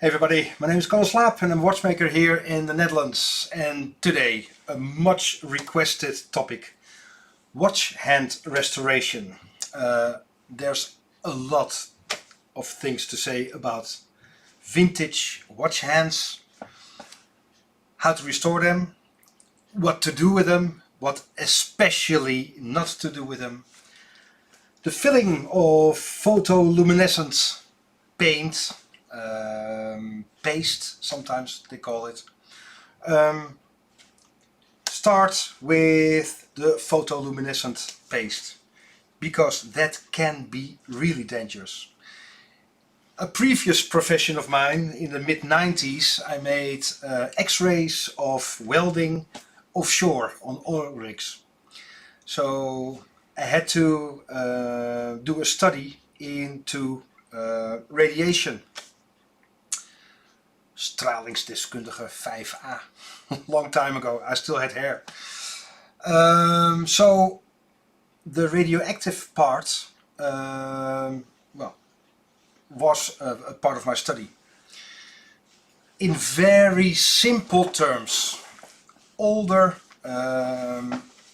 Hey everybody, my name is Kalle Slaap and I'm a watchmaker here in the Netherlands. And today, a much requested topic, watch hand restoration. There's a lot of things to say about vintage watch hands, how to restore them, what to do with them, what especially not to do with them, the filling of photoluminescent paint, paste sometimes they call it. Start with the photoluminescent paste, because that can be really dangerous. A previous profession of mine, in the mid-90s, I made x-rays of welding offshore on oil rigs. So I had to do a study into radiation. Stralingsdeskundige 5A. Long time ago, I still had hair. So the radioactive part was a part of my study. In very simple terms, older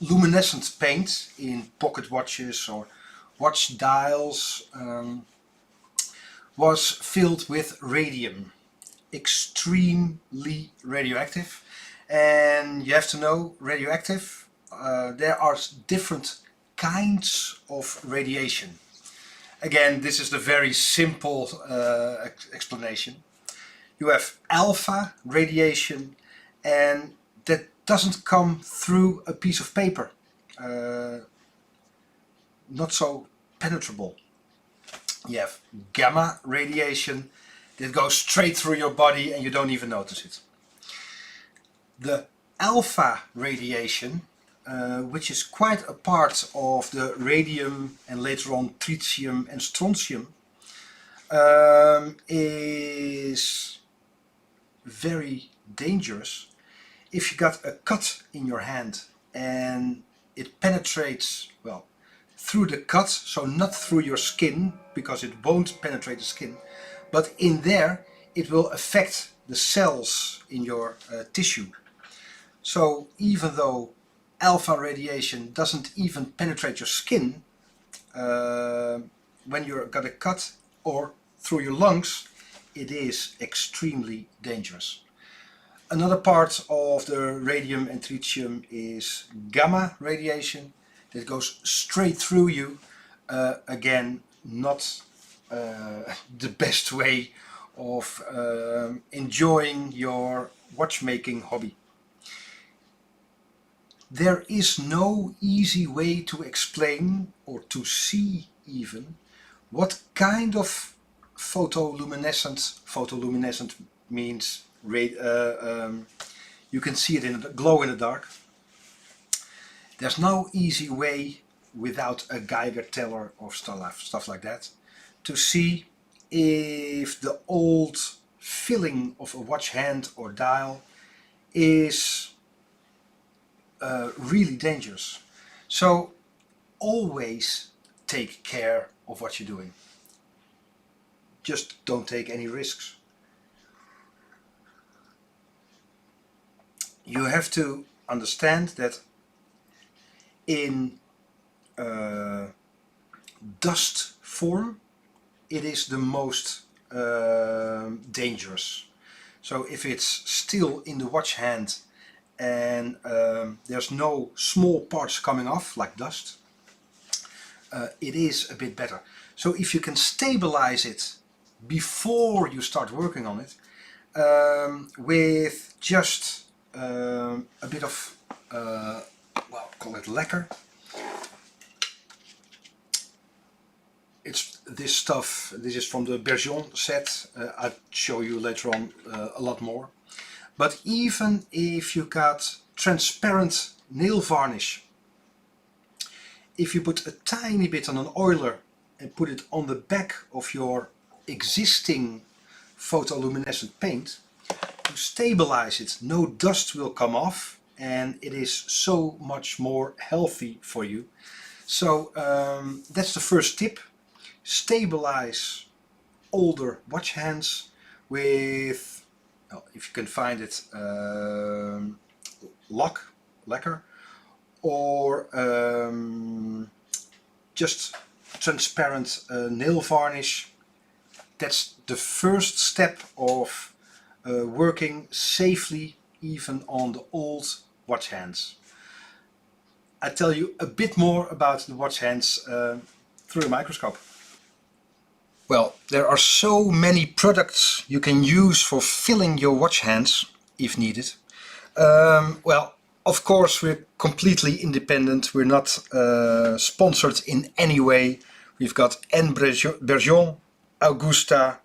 luminescent paint in pocket watches or watch dials was filled with radium. Extremely radioactive, and you have to know, radioactive, there are different kinds of radiation. Again, this is the very simple explanation. You have alpha radiation, and that doesn't come through a piece of paper, not so penetrable. You have gamma radiation, that goes straight through your body and you don't even notice it. The alpha radiation, which is quite a part of the radium and later on tritium and strontium, is very dangerous. If you got a cut in your hand and it penetrates, well, through the cut, so not through your skin, because it won't penetrate the skin, but in there it will affect the cells in your tissue. So even though alpha radiation doesn't even penetrate your skin, when you've got a cut or through your lungs, it is extremely dangerous. Another part of the radium and tritium is gamma radiation that goes straight through you. Again, not the best way of enjoying your watchmaking hobby. There is no easy way to explain or to see even what kind of photoluminescent means you can see it in the glow in the dark. There's no easy way without a Geiger teller or stuff like that to see if the old filling of a watch hand or dial is really dangerous. So always take care of what you're doing. Just don't take any risks. You have to understand that in dust form it is the most dangerous. So if it's still in the watch hand and there's no small parts coming off like dust, it is a bit better. So if you can stabilize it before you start working on it with just a bit of well, call it lacquer. It's this stuff, this is from the Bergeon set. I'll show you later on a lot more. But even if you got transparent nail varnish, if you put a tiny bit on an oiler and put it on the back of your existing photoluminescent paint, to stabilize it, no dust will come off and it is so much more healthy for you. So that's the first tip. Stabilize older watch hands with, well, if you can find it, lacquer, or just transparent nail varnish. That's the first step of working safely even on the old watch hands. I tell you a bit more about the watch hands through a microscope. Well, there are so many products you can use for filling your watch hands if needed. Well, of course we're completely independent. We're not sponsored in any way. We've got N. Bergeon, Augusta,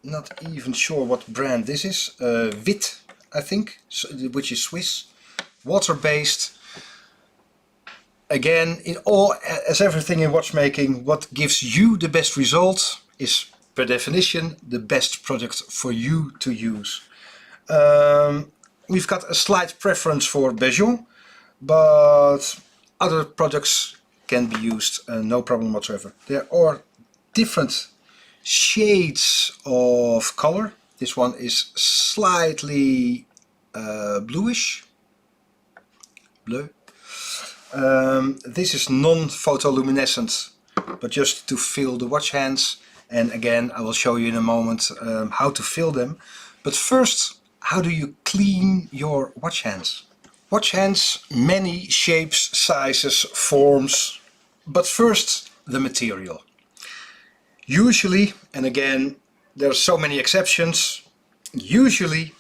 not even sure what brand this is, Witt, I think, which is Swiss, water-based. Again, in all, as everything in watchmaking, what gives you the best result is per definition the best product for you to use. We've got a slight preference for Bergeon, but other products can be used, no problem whatsoever. There are different shades of color. This one is slightly bluish, bleu. This is non-photoluminescent, but just to fill the watch hands. And again, I will show you in a moment how to fill them. But first, how do you clean your watch hands? Watch hands, many shapes, sizes, forms. But first, the material. Usually, and again, there are so many exceptions, usually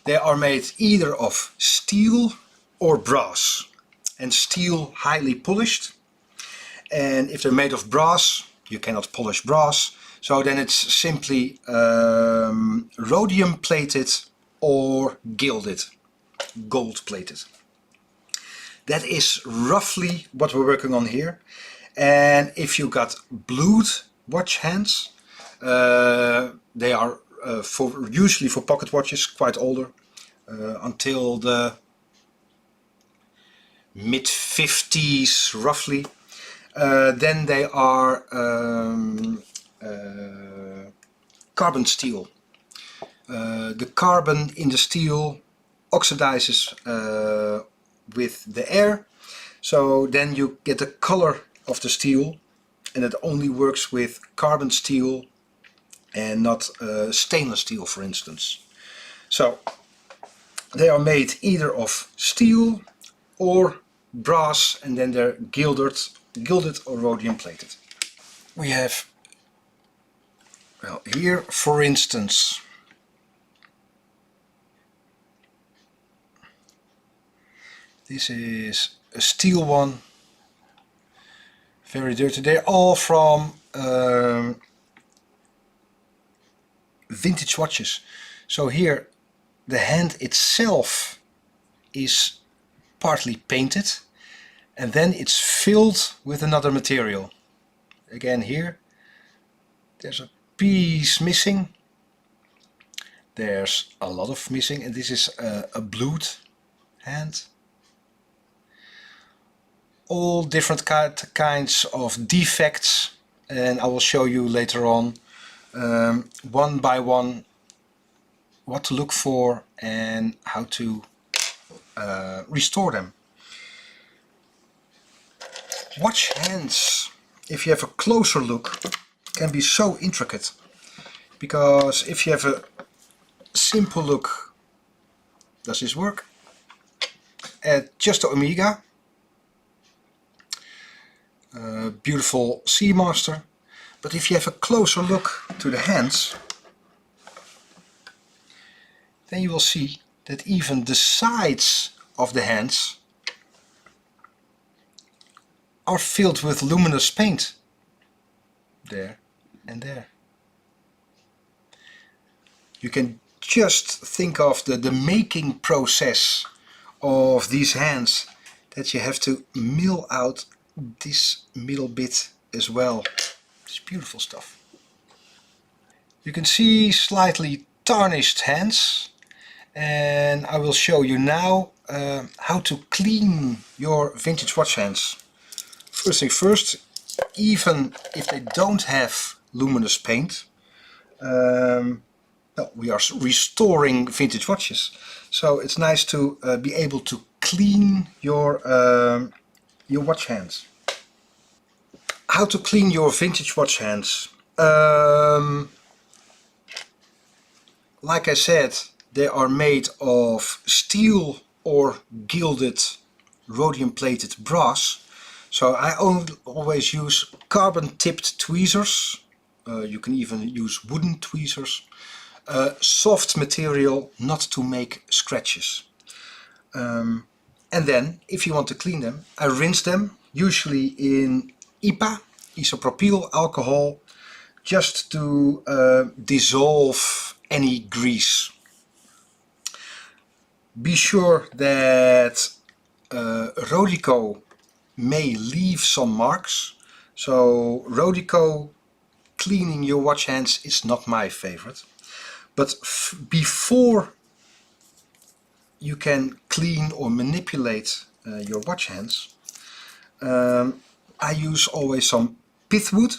they are made either of steel or brass. And steel highly polished, and if they're made of brass, you cannot polish brass, so then it's simply rhodium plated or gilded, gold plated. That is roughly what we're working on here. And if you got blued watch hands, they are usually for pocket watches, quite older, until the mid-50s roughly, then they are carbon steel. The carbon in the steel oxidizes with the air, so then you get the color of the steel, and it only works with carbon steel and not stainless steel, for instance. So they are made either of steel or brass, and then they're gilded or rhodium plated. We have, well, here for instance, this is a steel one, very dirty. They're all from vintage watches. So here the hand itself is partly painted, and then it's filled with another material. Again, here there's a piece missing, there's a lot of missing, and this is a blued hand. All different kinds of defects, and I will show you later on one by one what to look for and how to restore them. Watch hands, if you have a closer look, can be so intricate, because if you have a simple look, does this work? At just the Omega, beautiful Seamaster. But if you have a closer look to the hands, then you will see that even the sides of the hands are filled with luminous paint. There and there. You can just think of the making process of these hands, that you have to mill out this middle bit as well. It's beautiful stuff. You can see slightly tarnished hands, and I will show you now how to clean your vintage watch hands. First thing first, even if they don't have luminous paint. Well, we are restoring vintage watches, so it's nice to be able to clean your watch hands. How to clean your vintage watch hands? Like I said, they are made of steel or gilded rhodium plated brass. So I always use carbon tipped tweezers. You can even use wooden tweezers. Soft material, not to make scratches. And then, if you want to clean them, I rinse them, usually in IPA, isopropyl alcohol, just to dissolve any grease. Be sure that Rodico may leave some marks. So Rodico cleaning your watch hands is not my favorite. But before you can clean or manipulate your watch hands, I use always some pithwood,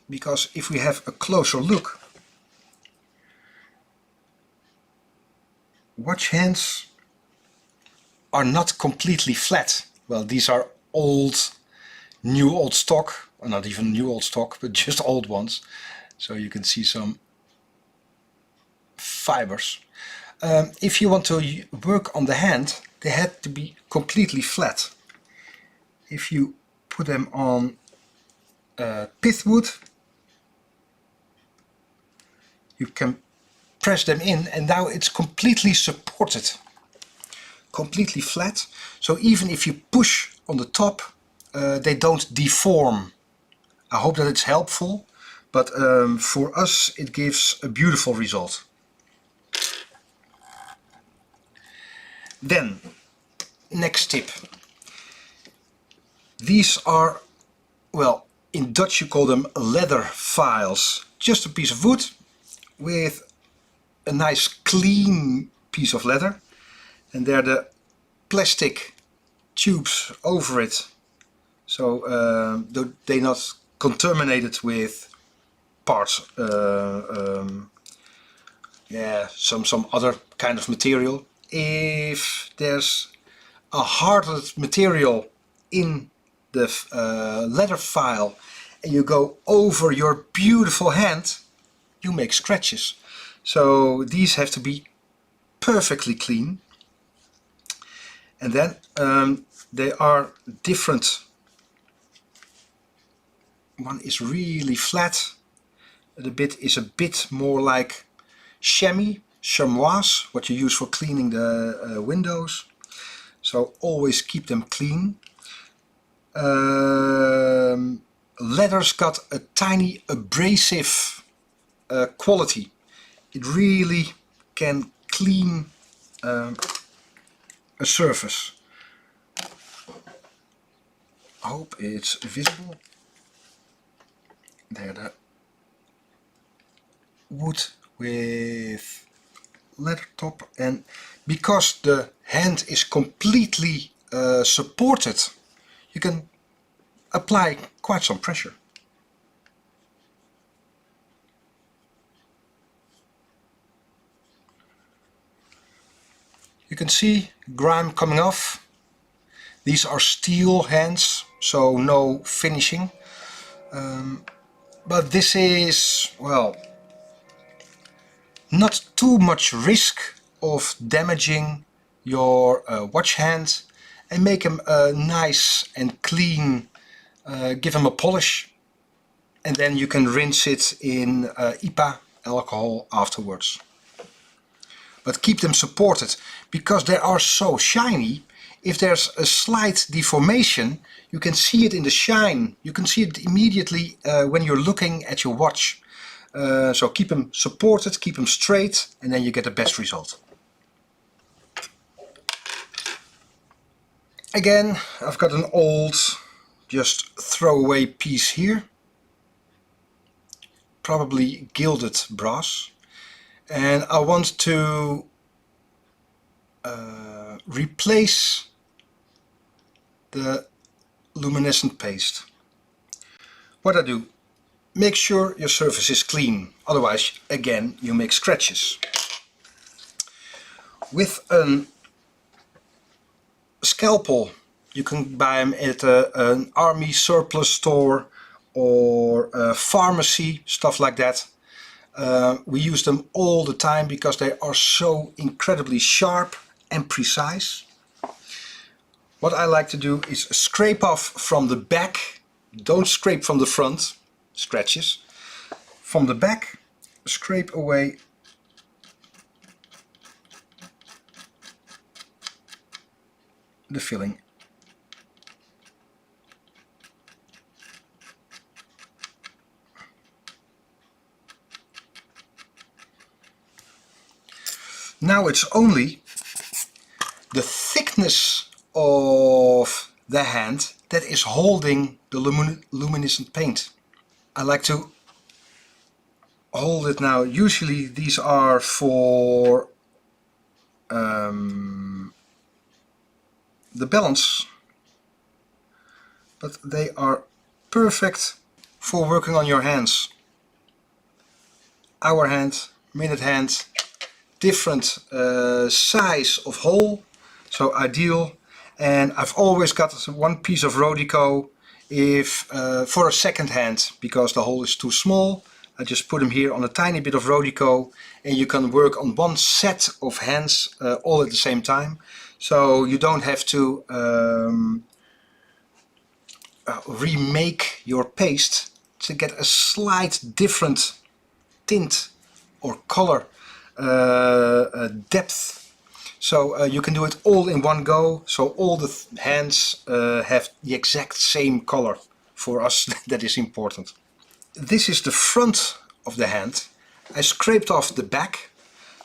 because if we have a closer look, watch hands are not completely flat. Well, these are new old stock, or not even new old stock, but just old ones. So you can see some fibers. If you want to work on the hand, they had to be completely flat. If you put them on pithwood, you can press them in, and now it's completely supported, completely flat. So even if you push on the top, they don't deform. I hope that it's helpful, but for us it gives a beautiful result. Then, next tip. These are, well, in Dutch you call them leather files. Just a piece of wood with a nice clean piece of leather, and there the plastic tubes over it, so they're not contaminated with parts, yeah, some other kind of material. If there's a hardened material in the leather file and you go over your beautiful hand, you make scratches. So these have to be perfectly clean. And then they are different. One is really flat, the bit is a bit more like chamois, what you use for cleaning the windows. So always keep them clean. Leather's got a tiny abrasive quality. It really can clean a surface. I hope it's visible. There, the wood with leather top, and because the hand is completely supported, you can apply quite some pressure. You can see grime coming off. These are steel hands, so no finishing. But this is, well, not too much risk of damaging your watch hand, and make them nice and clean. Give them a polish, and then you can rinse it in IPA alcohol afterwards. But keep them supported, because they are so shiny. If there's a slight deformation, you can see it in the shine. You can see it immediately when you're looking at your watch. So keep them supported, keep them straight, and then you get the best result. Again, I've got an old, just throwaway piece here. Probably gilded brass. And I want to replace the luminescent paste. What I do, make sure your surface is clean, otherwise again you make scratches. With an scalpel, you can buy them at an army surplus store or a pharmacy, stuff like that. We use them all the time because they are so incredibly sharp and precise. What I like to do is scrape off from the back. Don't scrape from the front, scratches. From the back, scrape away the filling. Now it's only the thickness of the hand that is holding the luminescent paint. I like to hold it now. Usually these are for the balance, but they are perfect for working on your hands. Hour hand, minute hand, different size of hole, so ideal. And I've always got one piece of Rodico if for a second hand, because the hole is too small. I just put them here on a tiny bit of Rodico, and you can work on one set of hands all at the same time. So you don't have to remake your paste to get a slight different tint or color depth. So you can do it all in one go, so all the hands have the exact same color. For us that is important. This is the front of the hand. I scraped off the back,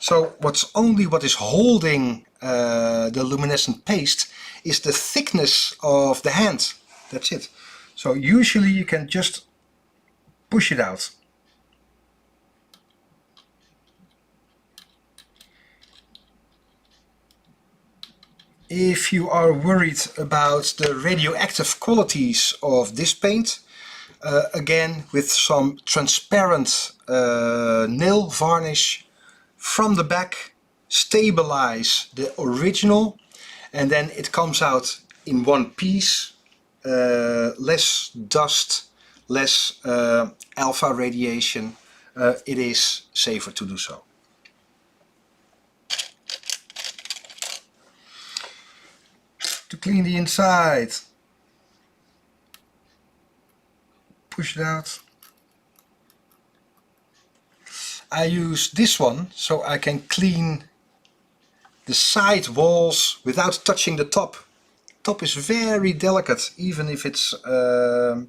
so what is holding the luminescent paste is the thickness of the hand. That's it. So usually you can just push it out. If you are worried about the radioactive qualities of this paint, again with some transparent nail varnish from the back, stabilize the original, and then it comes out in one piece, less dust, less alpha radiation. It is safer to do so. To clean the inside, push it out. I use this one so I can clean the side walls without touching the top. Top is very delicate, even if it's or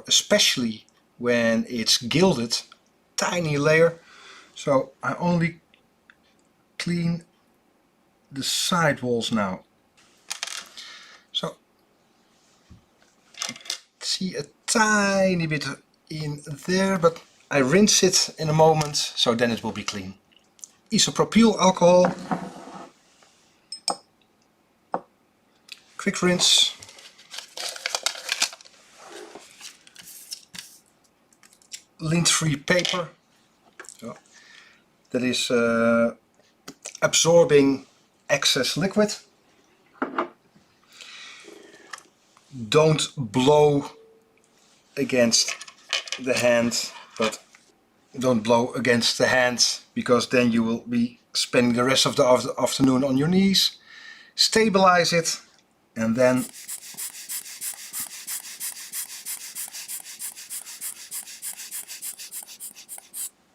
especially when it's gilded, tiny layer. So I only clean the side walls now. So see a tiny bit in there, but I rinse it in a moment, so then it will be clean. Isopropyl alcohol, quick rinse, lint-free paper, so that is absorbing excess liquid. Don't blow against the hand, but don't blow against the hand, because then you will be spending the rest of the afternoon on your knees. Stabilize it and then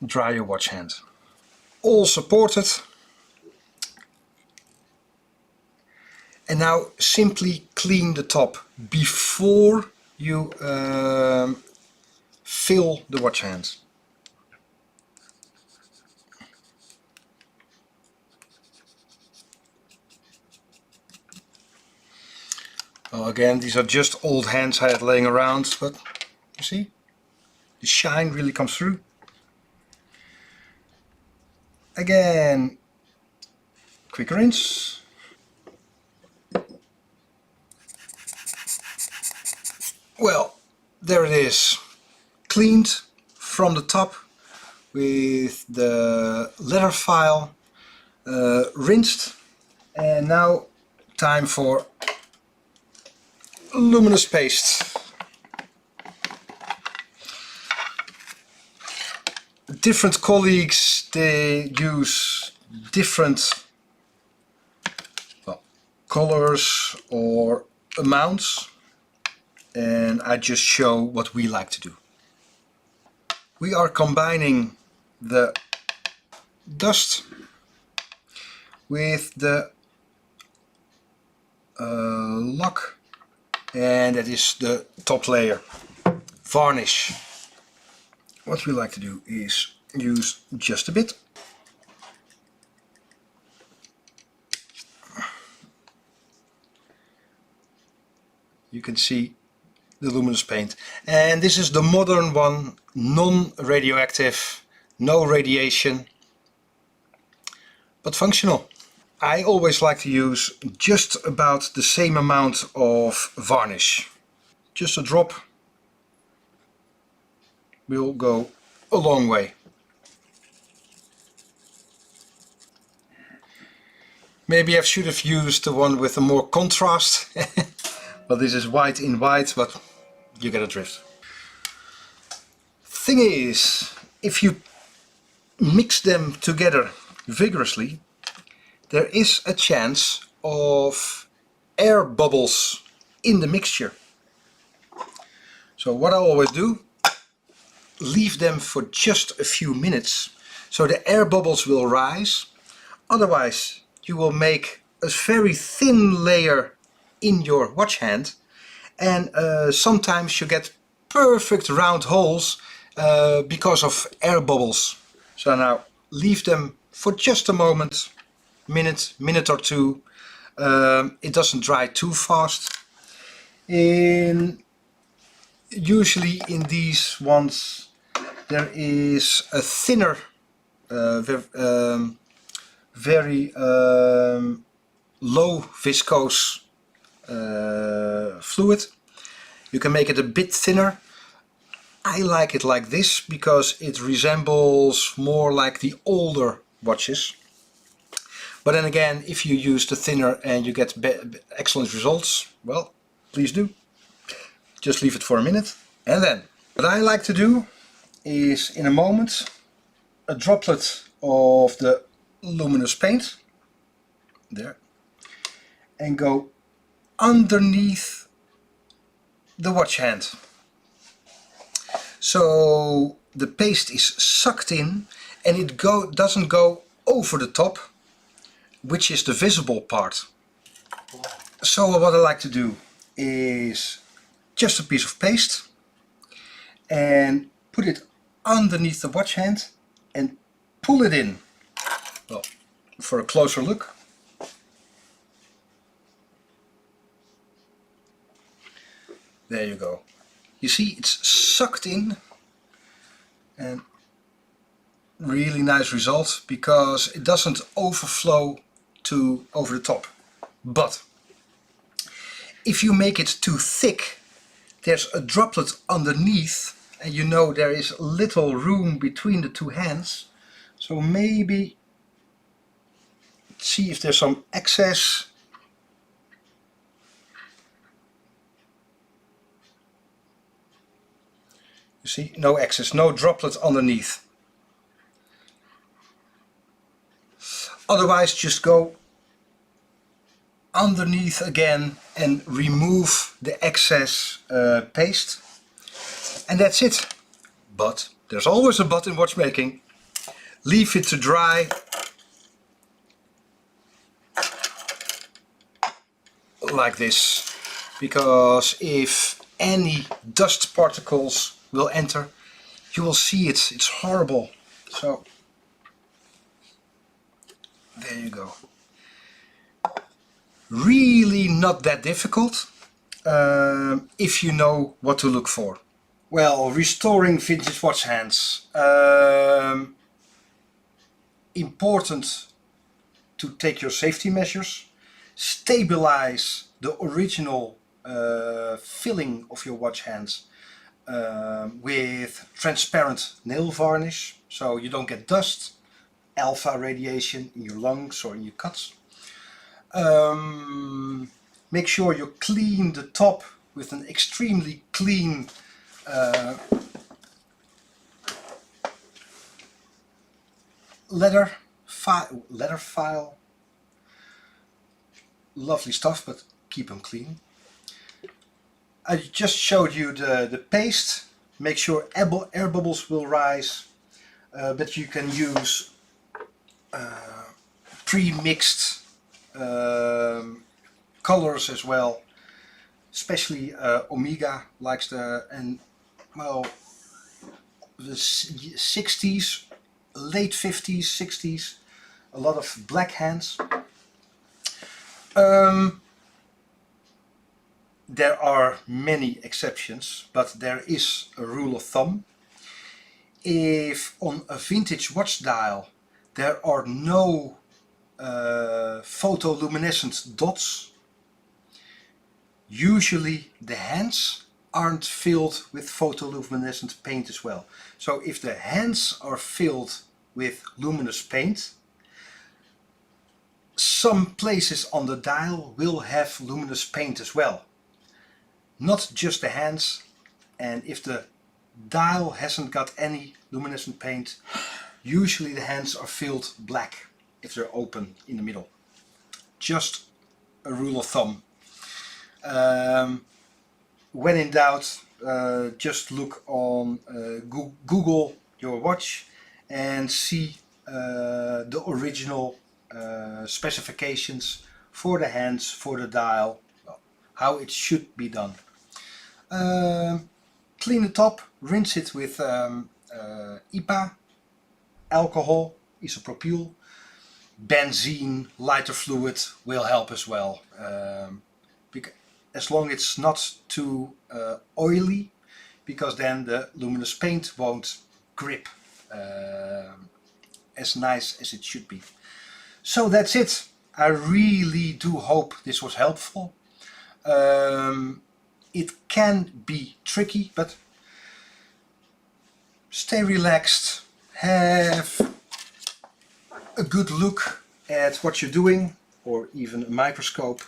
dry your watch hand. All supported. And now simply clean the top before you fill the watch hands. Well, again, these are just old hands I had laying around, but you see, the shine really comes through. Again, quick rinse. Well, there it is. cleaned from the top with the leather file, rinsed, and now time for luminous paste. Different colleagues, they use different colors or amounts, and I just show what we like to do. We are combining the dust with the lock, and that is the top layer. Varnish. What we like to do is use just a bit. You can see the luminous paint, and this is the modern one, non-radioactive, no radiation, but functional. I always like to use just about the same amount of varnish. Just a drop will go a long way. Maybe I should have used the one with a more contrast. Well, this is white in white, but you get a drift. Thing is, if you mix them together vigorously, there is a chance of air bubbles in the mixture. So what I always do, leave them for just a few minutes so the air bubbles will rise. Otherwise you will make a very thin layer in your watch hand, and sometimes you get perfect round holes because of air bubbles. So now leave them for just a moment, minute or two. It doesn't dry too fast. Usually in these ones there is a thinner, very low viscose fluid. You can make it a bit thinner. I like it like this because it resembles more like the older watches. But then again, if you use the thinner and you get excellent results, well, please do. Just leave it for a minute. And then what I like to do is, in a moment, a droplet of the luminous paint there, and go underneath the watch hand. So the paste is sucked in and it doesn't go over the top, which is the visible part. So what I like to do is just a piece of paste and put it underneath the watch hand and pull it in. Well, for a closer look. There you go. You see, it's sucked in, and really nice result because it doesn't overflow over the top. But if you make it too thick, there's a droplet underneath, and you know there is little room between the two hands. So maybe see if there's some excess. You see, no excess, no droplet underneath. Otherwise just go underneath again and remove the excess paste, and that's it. But there's always a but in watchmaking. Leave it to dry like this, because if any dust particles will enter, you will see it. It's horrible. So there you go. Really not that difficult if you know what to look for. Well, restoring vintage watch hands. Important to take your safety measures. Stabilize the original filling of your watch hands with transparent nail varnish, so you don't get dust, alpha radiation in your lungs or in your cuts. Make sure you clean the top with an extremely clean leather file. Lovely stuff, but keep them clean. I just showed you the paste. Make sure air bubbles will rise, but you can use pre-mixed colors as well. Especially Omega likes the the 60s, late 50s, 60s, a lot of black hands. There are many exceptions, but there is a rule of thumb. If on a vintage watch dial there are no photoluminescent dots, usually the hands aren't filled with photoluminescent paint as well. So if the hands are filled with luminous paint, some places on the dial will have luminous paint as well. Not just the hands, and if the dial hasn't got any luminescent paint, usually the hands are filled black if they're open in the middle. Just a rule of thumb. When in doubt, just look on Google your watch and see the original specifications for the hands, for the dial, how it should be done. Clean the top, rinse it with IPA, alcohol, isopropyl, benzene, lighter fluid will help as well. As long as it's not too oily, because then the luminous paint won't grip as nice as it should be. So that's it. I really do hope this was helpful. It can be tricky, but stay relaxed, have a good look at what you're doing, or even a microscope.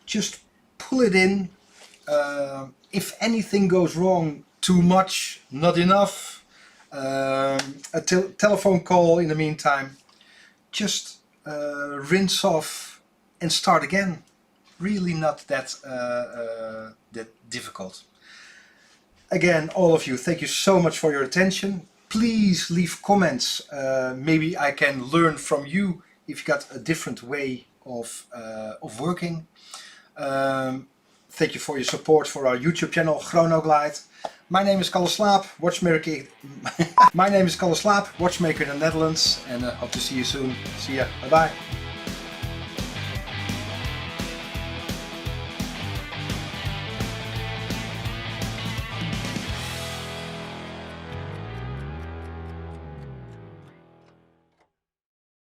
Just pull it in. If anything goes wrong, too much, not enough, a telephone call in the meantime, just rinse off and start again. Really not that difficult. Again, all of you, thank you so much for your attention. Please leave comments. Maybe I can learn from you if you got a different way of working. Thank you for your support for our YouTube channel, Chronoglide. My name is Kalle Slaap, watchmaker. My name is Kalle Slaap, watchmaker in the Netherlands, and hope to see you soon. See ya. Bye bye.